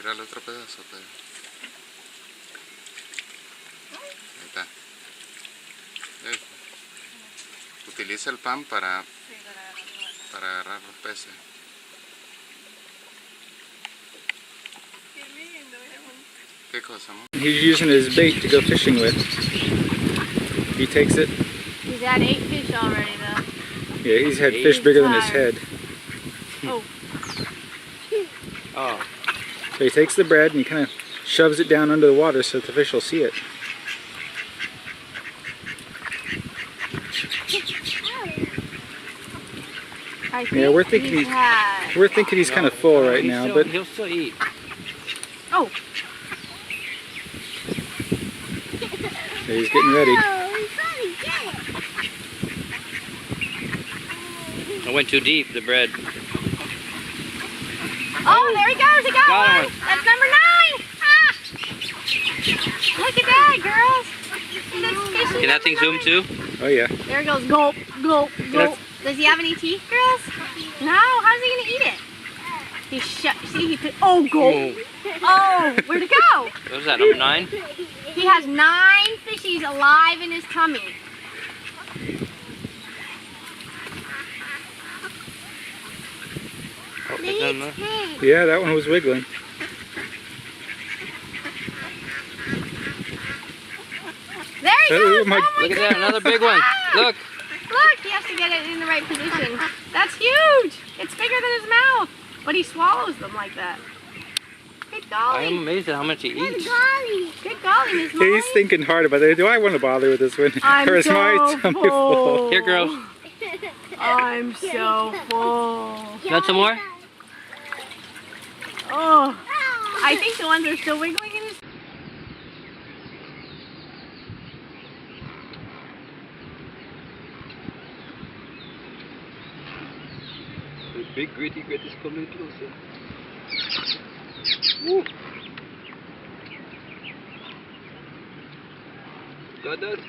Tírale otro pedazo, Pedro. Ahí está. Utiliza el pan para agarrar los peces. ¿Qué cosa, amor? He's using his bait to go fishing with. He takes it. He's had 8 fish already, though. Yeah, he's had fish bigger than his head. Oh. Oh. So he takes the bread and he kind of shoves it down under the water so that the fish will see it. Yeah, we're thinking he's kind of full right now, but he'll still eat. Oh. Yeah, he's getting ready. I went too deep, the bread. Oh, there he goes. He got one. That's number 9. Ah. Look at that, girls. Can that thing zoom too? Oh yeah. There it goes. Gulp, gulp, gulp. Does he have any teeth, girls? No. How's he gonna eat it? He see, he put. Oh, gulp. Oh, where'd it go? What was that, number 9? He has 9 fishies alive in his tummy. Oh, it's done, huh? Yeah, that one was wiggling. There he goes! Oh my Look at that, another big one. Look! Look, he has to get it in the right position. That's huge! It's bigger than his mouth. But he swallows them like that. Good golly. I am amazed at how much he eats. Good golly. Good golly, Miss Yeah, Molly. he's thinking hard about it. Do I want to bother with this one? I'm or is my so tummy full. full? Here, girls. I'm so full. You want some more? Oh, I think the ones are still wiggling in his... The big gritty grit is coming closer. Woo! Got that?